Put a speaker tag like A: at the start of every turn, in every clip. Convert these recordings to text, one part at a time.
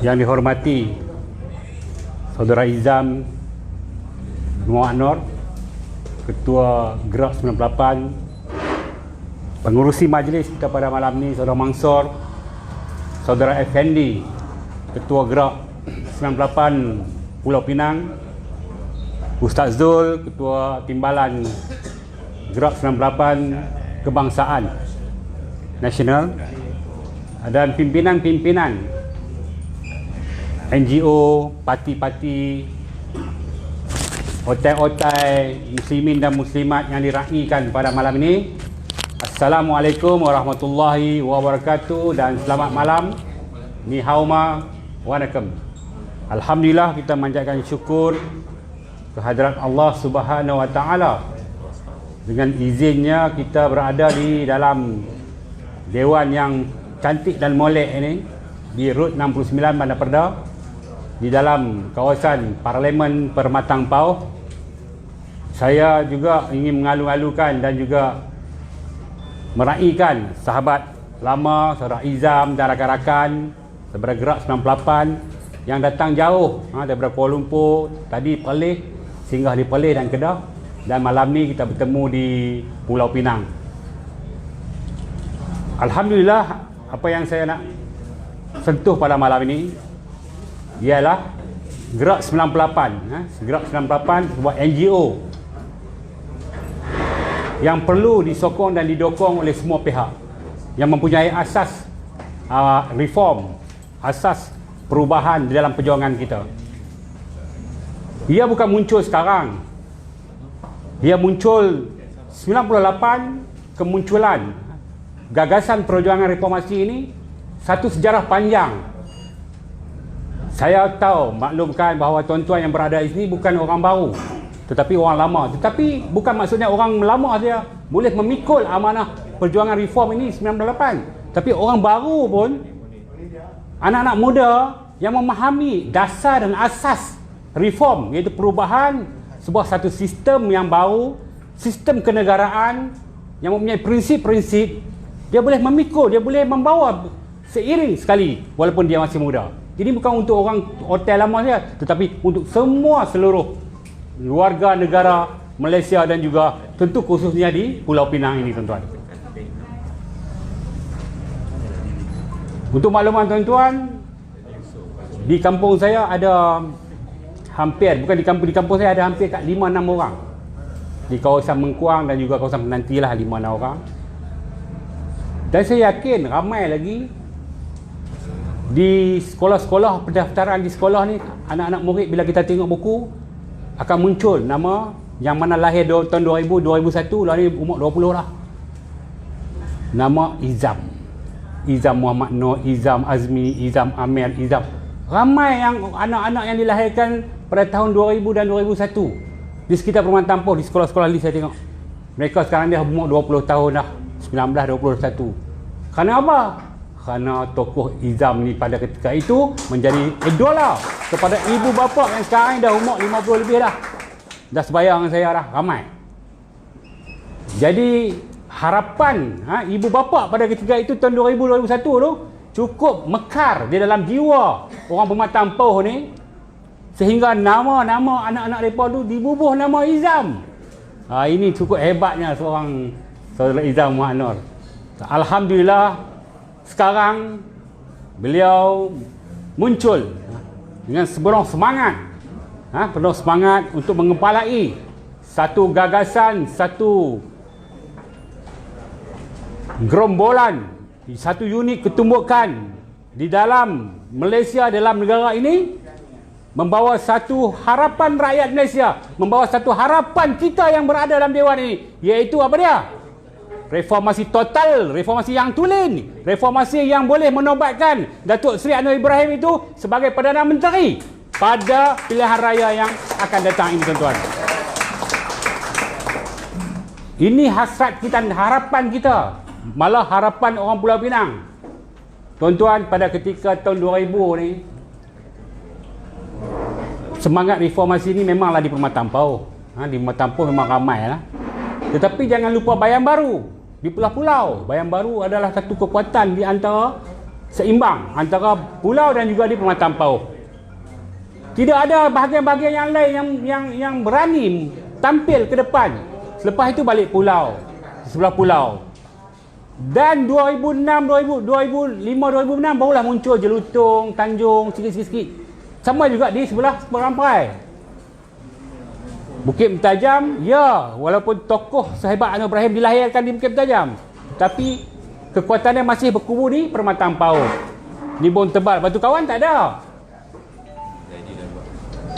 A: Yang dihormati Saudara Izam Muhammad Nur, Ketua Gerak 98, pengurusi majlis kita pada malam ni Saudara Mansur, Saudara Effendi, Ketua Gerak 98 Pulau Pinang, Ustaz Zul, Ketua Timbalan Gerak 98 Kebangsaan Nasional, dan pimpinan-pimpinan NGO, parti-parti, otai-otai, muslimin dan muslimat yang diraihkan pada malam ini. Assalamualaikum warahmatullahi wabarakatuh dan selamat malam. Ni hauma wanakum. Alhamdulillah, kita manjatkan syukur kehadrat Allah Subhanahu wa taala. Dengan izinnya kita berada di dalam dewan yang cantik dan molek ini di Road 69 Bandar Perda, di dalam kawasan Parlimen Permatang Pauh. Saya juga ingin mengalu-alukan dan juga meraihkan sahabat lama Saudara Izam dan rakan-rakan daripada Gerak 98 yang datang jauh daripada Kuala Lumpur, tadi Perlis, singgah di Perlis dan Kedah, dan malam ni kita bertemu di Pulau Pinang. Alhamdulillah, apa yang saya nak sentuh pada malam ini ialah Gerak 98. Gerak 98 sebuah NGO yang perlu disokong dan didukung oleh semua pihak, yang mempunyai asas reform, asas perubahan di dalam perjuangan kita. Ia bukan muncul sekarang. Ia muncul 98, kemunculan gagasan perjuangan reformasi ini satu sejarah panjang. Saya tahu, maklumkan bahawa tuan-tuan yang berada di sini bukan orang baru, tetapi orang lama. Tetapi bukan maksudnya orang lama saja boleh memikul amanah perjuangan reform ini 98. Tapi orang baru pun, anak-anak muda yang memahami dasar dan asas reform, iaitu perubahan sebuah satu sistem yang baru, sistem kenegaraan yang mempunyai prinsip-prinsip, dia boleh memikul, dia boleh membawa seiring sekali walaupun dia masih muda. Jadi bukan untuk orang hotel lama saja, tetapi untuk semua seluruh warga negara Malaysia dan juga tentu khususnya di Pulau Pinang ini, tuan-tuan. Untuk makluman tuan-tuan, di kampung saya ada hampir, bukan di kampung saya ada hampir 5-6 orang. Di kawasan Mengkuang dan juga kawasan Penanti lah 5-6 orang. Dan saya yakin ramai lagi di sekolah-sekolah, pendaftaran di sekolah ni, anak-anak murid bila kita tengok buku akan muncul nama yang mana lahir tahun 2000, 2001, lahir umur 20 lah. Nama Izam. Izam Muhammad Nur, Izam Azmi, Izam Amir, Izam. Ramai yang anak-anak yang dilahirkan pada tahun 2000 dan 2001 di sekitar Perumahan Tampoh, di sekolah-sekolah ni saya tengok. Mereka sekarang dia umur 20 tahun dah, 19, 21. Kerana apa? Kerana tokoh Izam ni pada ketika itu menjadi idola kepada ibu bapa yang sekarang dah umur 50 lebih dah. Dah sebayang dengan saya dah, ramai. Jadi harapan ibu bapa pada ketika itu tahun 2000, 2001 tu cukup mekar di dalam jiwa orang Pematang Pauh ni, sehingga nama-nama anak-anak mereka tu dibubuh nama Izam. Ini cukup hebatnya seorang Saudara Izam Muhammad Nur. Alhamdulillah, sekarang beliau muncul dengan sepenuh semangat, penuh semangat untuk mengepalai satu gagasan, satu gerombolan, satu unit ketumbukan di dalam Malaysia, dalam negara ini, membawa satu harapan rakyat Malaysia, membawa satu harapan kita yang berada dalam dewan ini, iaitu apa dia? Reformasi total, reformasi yang tulen, reformasi yang boleh menobatkan Datuk Seri Anwar Ibrahim itu sebagai Perdana Menteri pada pilihan raya yang akan datang ini, tuan-tuan. Ini hasrat kita, harapan kita, malah harapan orang Pulau Pinang. Tuan-tuan, pada ketika tahun 2000 ni, semangat reformasi ini memanglah di Pematang Pauh. Di Pematang Pauh memang ramai lah. Tetapi jangan lupa Bayan Baru. Di pulau-pulau, Bayan Baru adalah satu kekuatan di antara seimbang antara pulau dan juga di Permatang Pauh. Tidak ada bahagian-bahagian yang lain yang berani tampil ke depan. Selepas itu balik pulau, sebelah pulau. Dan 2005, 2006 barulah muncul Jelutong, Tanjung, sikit-sikit. Sama juga di sebelah Perampai. Bukit Mentajam, ya, walaupun tokoh sehebat Anwar Ibrahim dilahirkan di Bukit Mentajam, tapi kekuatannya masih berkubu di Permatang Pauh. Di Bon Tebal, Batu Kawan tak ada.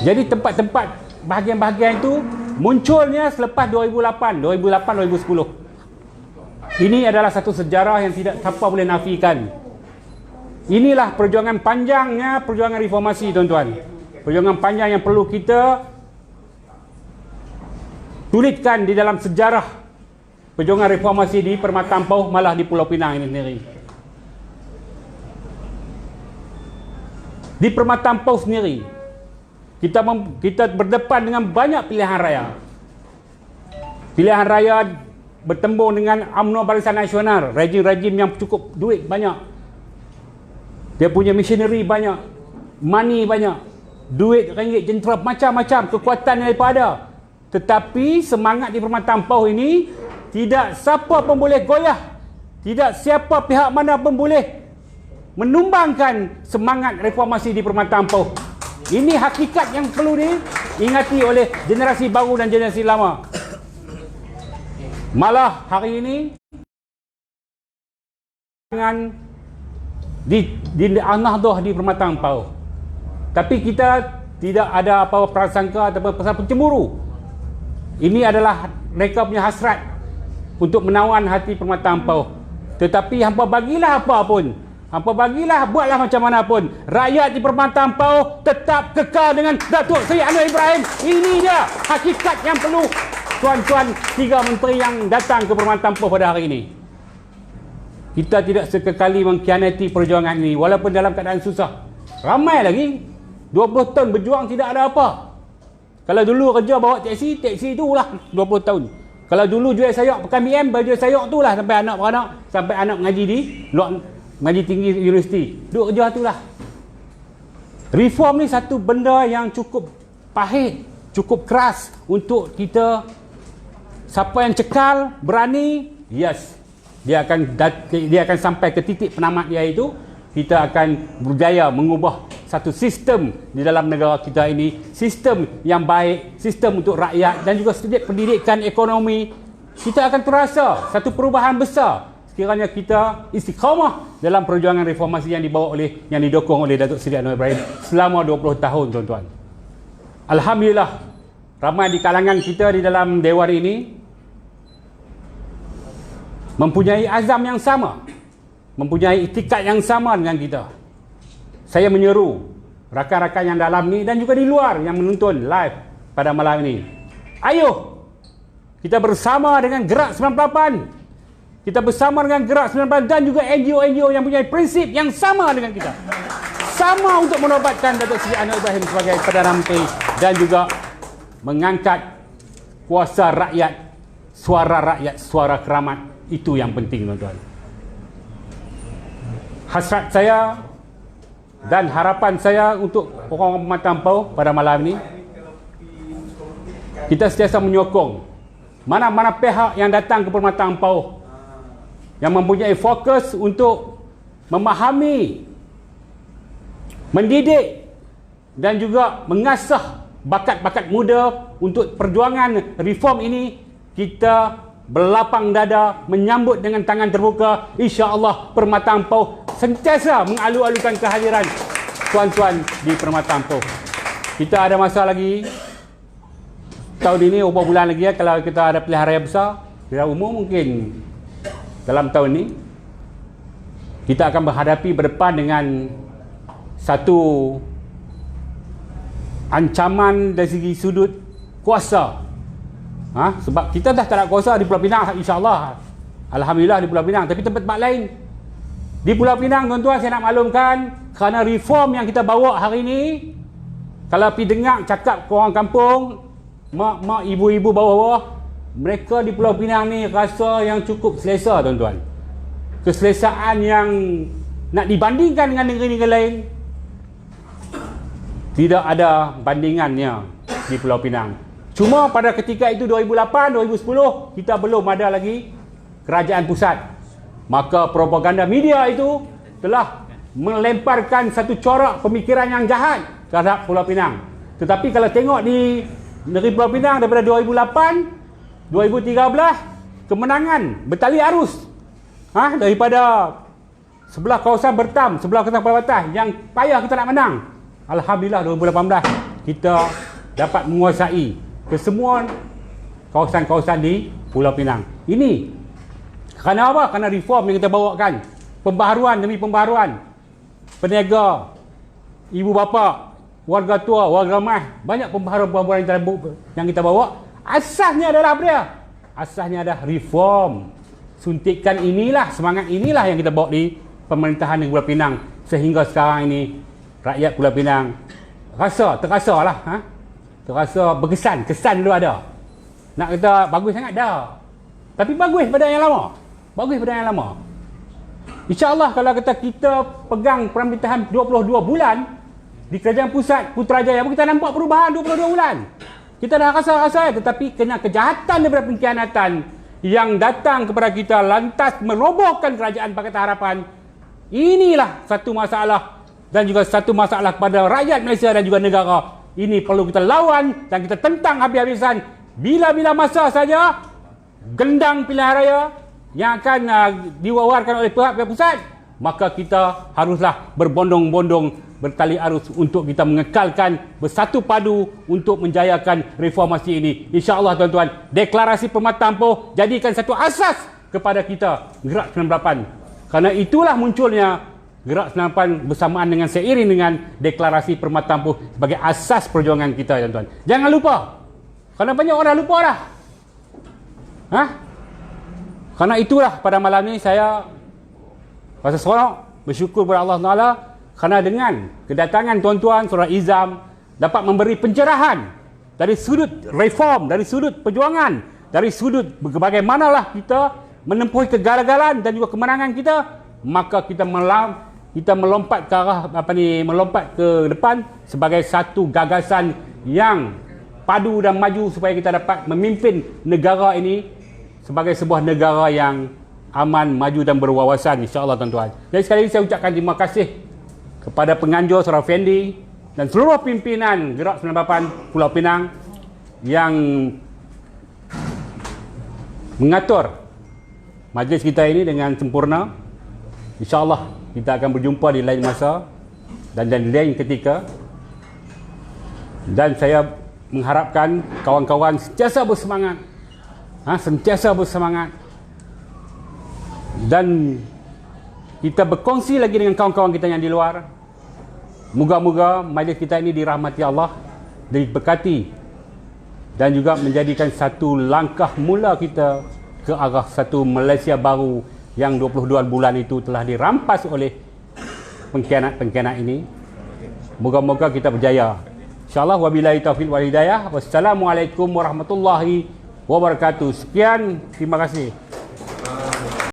A: Jadi tempat-tempat bahagian-bahagian itu munculnya selepas 2008-2010. Ini adalah satu sejarah yang tidak siapa boleh nafikan. Inilah perjuangan panjangnya perjuangan reformasi, tuan-tuan. Perjuangan panjang yang perlu kita tulitkan di dalam sejarah perjuangan reformasi di Permatang Pauh, malah di Pulau Pinang ini sendiri. Di Permatang Pauh sendiri, kita berdepan dengan banyak pilihan raya. Pilihan raya bertembung dengan UMNO Barisan Nasional, rejim-rejim yang cukup duit banyak. Dia punya machinery banyak, money banyak, duit ringgit jentera macam-macam, kekuatan yang daripada. Tetapi semangat di Permatang Pauh ini tidak siapa pun boleh goyah. Tidak siapa pihak mana pun boleh menumbangkan semangat reformasi di Permatang Pauh. Ini hakikat yang perlu diingati oleh generasi baru dan generasi lama. Malah hari ini dengan di An-Nahdhah di Permatang Pauh. Tapi kita tidak ada apa-apa prasangka ataupun pasal pencemburu. Ini adalah mereka punya hasrat untuk menawan hati Permatang Pauh. Tetapi hampa bagilah apa pun, hampa bagilah, buatlah macam mana pun, rakyat di Permatang Pauh tetap kekal dengan Datuk Seri Anwar Ibrahim. Ini dia hakikat yang perlu tuan-tuan tiga menteri yang datang ke Permatang Pauh pada hari ini. Kita tidak sekali mengkhianati perjuangan ini walaupun dalam keadaan susah. Ramai lagi 20 tahun berjuang tidak ada apa. Kalau dulu kerja bawa teksi itulah 20 tahun. Kalau dulu jual sayok pekan BM, jual sayok itulah sampai anak beranak, sampai anak mengaji di luar, mengaji tinggi universiti. Duk kerja itulah. Reform ni satu benda yang cukup pahit, cukup keras untuk kita. Siapa yang cekal, berani, yes, dia akan sampai ke titik penamat dia itu. Kita akan berjaya mengubah satu sistem di dalam negara kita ini, sistem yang baik, sistem untuk rakyat dan juga sedikit pendidikan ekonomi. Kita akan terasa satu perubahan besar sekiranya kita istiqamah dalam perjuangan reformasi yang didukung oleh Datuk Seri Anwar Ibrahim selama 20 tahun, tuan-tuan. Alhamdulillah, ramai di kalangan kita di dalam dewan ini mempunyai azam yang sama, mempunyai itikad yang sama dengan kita. Saya menyeru rakan-rakan yang dalam ni dan juga di luar yang menonton live pada malam ini, ayo kita bersama dengan Gerak 98, kita bersama dengan Gerak 98 dan juga NGO-NGO yang punya prinsip yang sama dengan kita, sama untuk menobatkan Datuk Seri Anwar Ibrahim sebagai Perdana Menteri dan juga mengangkat kuasa rakyat, suara keramat. Itu yang penting, tuan-tuan. Hasrat saya dan harapan saya untuk orang Permatang Pauh pada malam ini, kita sentiasa menyokong mana-mana pihak yang datang ke Permatang Pauh yang mempunyai fokus untuk memahami, mendidik dan juga mengasah bakat-bakat muda untuk perjuangan reform ini. Kita berlapang dada menyambut dengan tangan terbuka. InsyaAllah Permatang Pauh sentiasa mengalu-alukan kehadiran tuan-tuan di Permatang Pauh. Kita ada masa lagi tahun ini, beberapa bulan lagi ya, kalau kita ada pilihan raya besar. Kira umum mungkin dalam tahun ini kita akan berdepan dengan satu ancaman dari segi sudut kuasa. Sebab kita dah tak ada kuasa di Pulau Pinang, insyaAllah. Alhamdulillah di Pulau Pinang. Tapi tempat-tempat lain di Pulau Pinang, tuan-tuan, saya nak maklumkan, kerana reform yang kita bawa hari ini, kalau pergi dengar cakap ke orang kampung, mak-mak, ibu-ibu bawah-bawah, mereka di Pulau Pinang ni rasa yang cukup selesa, tuan-tuan. Keselesaan nak dibandingkan dengan negeri-negeri lain, tidak ada bandingannya di Pulau Pinang. Cuma pada ketika itu 2008, 2010 kita belum ada lagi kerajaan pusat. Maka propaganda media itu telah melemparkan satu corak pemikiran yang jahat terhadap Pulau Pinang. Tetapi kalau tengok di negeri Pulau Pinang daripada 2008, 2013, kemenangan bertali arus. Daripada sebelah kawasan Bertam, sebelah kawasan Perbatasan yang payah kita nak menang. Alhamdulillah 2018 kita dapat menguasai kesemua kawasan-kawasan di Pulau Pinang. Ini kerana apa? Kerana reform yang kita bawakan. Pembaharuan demi pembaharuan. Peniaga, ibu bapa, warga tua, warga ramai, banyak pembaharuan yang kita bawa. Asasnya adalah apa dia? Asasnya adalah reform. Suntikan inilah, semangat inilah yang kita bawa di pemerintahan negeri Pulau Pinang. Sehingga sekarang ini rakyat Pulau Pinang terasa lah, terasa berkesan, kesan dulu ada. Nak kata bagus sangat dah. Tapi bagus pada yang lama. Bagus pada yang lama. InsyaAllah kalau kata kita pegang pemerintahan 22 bulan di kerajaan pusat Putrajaya pun kita nampak perubahan 22 bulan. Kita dah rasa-rasa, tetapi kena kejahatan daripada pengkhianatan yang datang kepada kita lantas merobohkan kerajaan Pakatan Harapan. Inilah satu masalah dan juga satu masalah kepada rakyat Malaysia dan juga negara. Ini perlu kita lawan dan kita tentang habis-habisan. Bila-bila masa saja gendang pilihan raya yang akan diwawarkan oleh pihak pusat, maka kita haruslah berbondong-bondong, bertali arus untuk kita mengekalkan, bersatu padu untuk menjayakan reformasi ini. InsyaAllah tuan-tuan, deklarasi Permata Ampuh jadikan satu asas kepada kita Gerak 98. Kerana itulah munculnya Gerak 98 bersamaan dengan seiring dengan deklarasi Permata Ampuh sebagai asas perjuangan kita, tuan-tuan. Jangan lupa. Kerana banyak orang lupa dah. Kerana itulah pada malam ini saya rasa seronok, bersyukur kepada Allah Taala kerana dengan kedatangan tuan-tuan Saudara Izam dapat memberi pencerahan dari sudut reform, dari sudut perjuangan, dari sudut bagaimanalah kita menempuhi kegagalan dan juga kemenangan kita, maka kita melompat ke arah melompat ke depan sebagai satu gagasan yang padu dan maju supaya kita dapat memimpin negara ini sebagai sebuah negara yang aman, maju dan berwawasan, insya-Allah tuan-tuan. Jadi sekali lagi saya ucapkan terima kasih kepada penganjur Saudara Fendi dan seluruh pimpinan Gerak 98 Pulau Pinang yang mengatur majlis kita ini dengan sempurna. InsyaAllah kita akan berjumpa di lain masa dan di lain ketika. Dan saya mengharapkan kawan-kawan sentiasa bersemangat, dan kita berkongsi lagi dengan kawan-kawan kita yang di luar. Moga-moga majlis kita ini dirahmati Allah, diberkati dan juga menjadikan satu langkah mula kita ke arah satu Malaysia baru yang 22 bulan itu telah dirampas oleh pengkhianat-pengkhianat ini. Moga-moga kita berjaya. InsyaAllah wabillahi taufiq wal hidayah. Wassalamualaikum warahmatullahi wabarakatuh. Sekian, terima kasih.